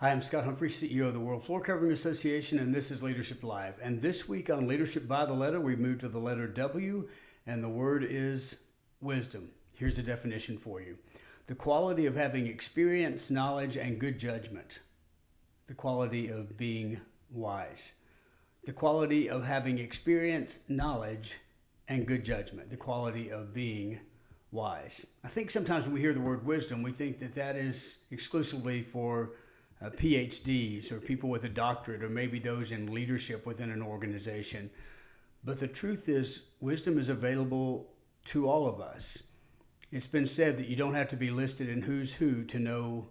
Hi, I'm Scott Humphrey, CEO of the World Floor Covering Association, and this is Leadership Live. And this week on Leadership by the Letter, we've moved to the letter W, and the word is wisdom. Here's the definition for you: the quality of having experience, knowledge, and good judgment. The quality of being wise. The quality of having experience, knowledge, and good judgment. The quality of being wise. I think sometimes when we hear the word wisdom, we think that that is exclusively for PhDs or people with a doctorate, or maybe those in leadership within an organization. But the truth is, wisdom is available to all of us. It's been said that you don't have to be listed in Who's Who to know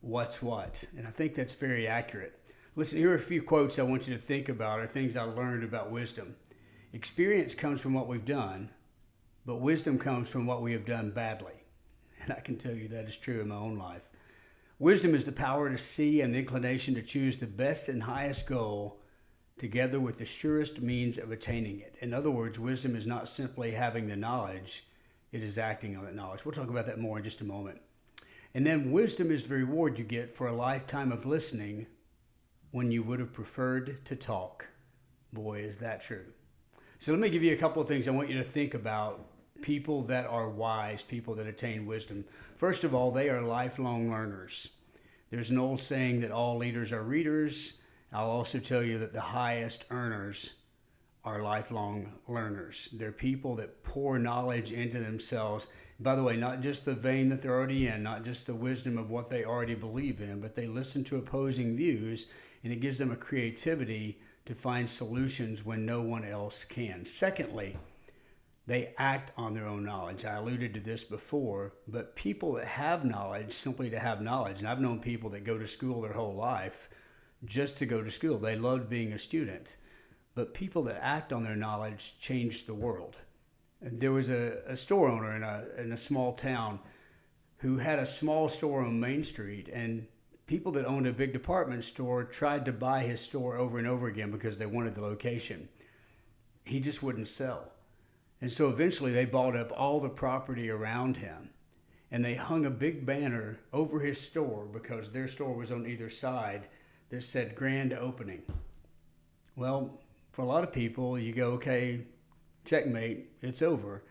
what's what. And I think that's very accurate. Listen, here are a few quotes I want you to think about, or things I learned about wisdom. Experience comes from what we've done, but wisdom comes from what we have done badly. And I can tell you that is true in my own life. Wisdom is the power to see and the inclination to choose the best and highest goal together with the surest means of attaining it. In other words, wisdom is not simply having the knowledge, it is acting on that knowledge. We'll talk about that more in just a moment. And then wisdom is the reward you get for a lifetime of listening when you would have preferred to talk. Boy, is that true. So let me give you a couple of things I want you to think about. People that are wise, people that attain wisdom. First of all, they are lifelong learners. There's an old saying that all leaders are readers. I'll also tell you that the highest earners are lifelong learners. They're people that pour knowledge into themselves. By the way, not just the vein that they're already in, not just the wisdom of what they already believe in, but they listen to opposing views, and it gives them a creativity to find solutions when no one else can. Secondly, they act on their own knowledge. I alluded to this before, but people that have knowledge simply to have knowledge, and I've known people that go to school their whole life just to go to school. They loved being a student. But people that act on their knowledge change the world. And there was a store owner in a small town who had a small store on Main Street, and people that owned a big department store tried to buy his store over and over again because they wanted the location. He just wouldn't sell. And so eventually they bought up all the property around him, and they hung a big banner over his store because their store was on either side that said grand opening. Well, for a lot of people, you go, okay, checkmate, it's over.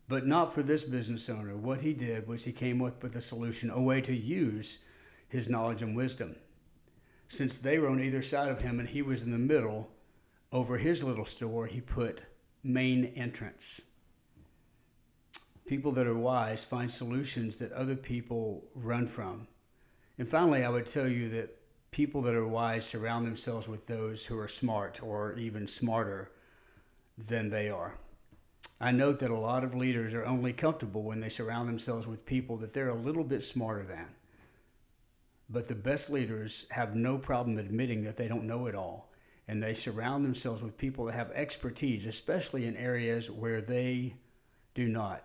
But not for this business owner. What he did was he came up with a solution, a way to use his knowledge and wisdom. Since they were on either side of him and he was in the middle, over his little store, he put main entrance. People that are wise find solutions that other people run from. And finally, I would tell you that people that are wise surround themselves with those who are smart or even smarter than they are. I note that a lot of leaders are only comfortable when they surround themselves with people that they're a little bit smarter than. But the best leaders have no problem admitting that they don't know it all. And they surround themselves with people that have expertise, especially in areas where they do not.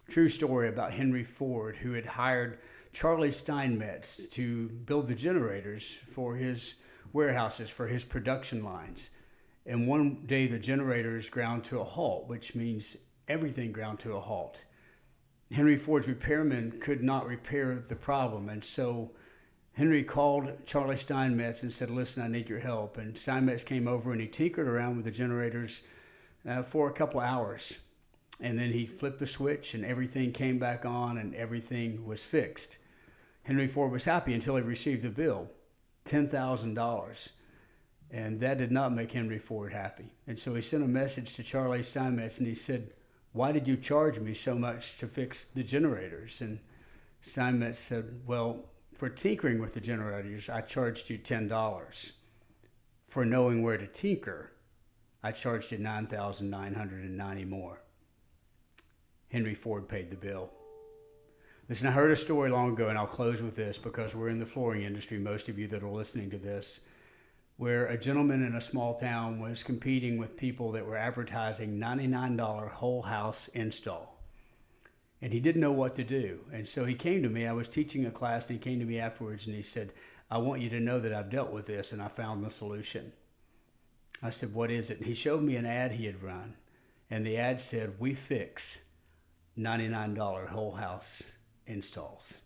True story about Henry Ford, who had hired Charlie Steinmetz to build the generators for his warehouses, for his production lines. And one day the generators ground to a halt, which means everything ground to a halt. Henry Ford's repairman could not repair the problem, and so Henry called Charlie Steinmetz and said, listen, I need your help. And Steinmetz came over and he tinkered around with the generators for a couple of hours. And then he flipped the switch and everything came back on and everything was fixed. Henry Ford was happy until he received the bill, $10,000. And that did not make Henry Ford happy. And so he sent a message to Charlie Steinmetz and he said, why did you charge me so much to fix the generators? And Steinmetz said, well, for tinkering with the generators, I charged you $10. For knowing where to tinker, I charged you $9,990 more. Henry Ford paid the bill. Listen, I heard a story long ago, and I'll close with this because we're in the flooring industry, most of you that are listening to this, where a gentleman in a small town was competing with people that were advertising $99 whole house install. And he didn't know what to do. And so he came to me. I was teaching a class, and he came to me afterwards, and he said, I want you to know that I've dealt with this, and I found the solution. I said, what is it? And he showed me an ad he had run. And the ad said, we fix $99 whole house installs.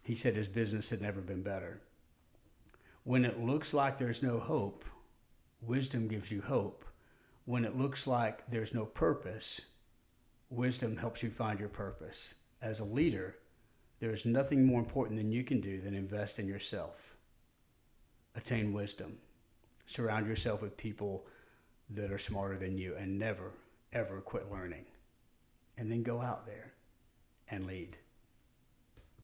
He said his business had never been better. When it looks like there's no hope, wisdom gives you hope. When it looks like there's no purpose, wisdom helps you find your purpose. As a leader, there's nothing more important than you can do than invest in yourself. Attain wisdom. Surround yourself with people that are smarter than you, and never, ever quit learning. And then go out there and lead.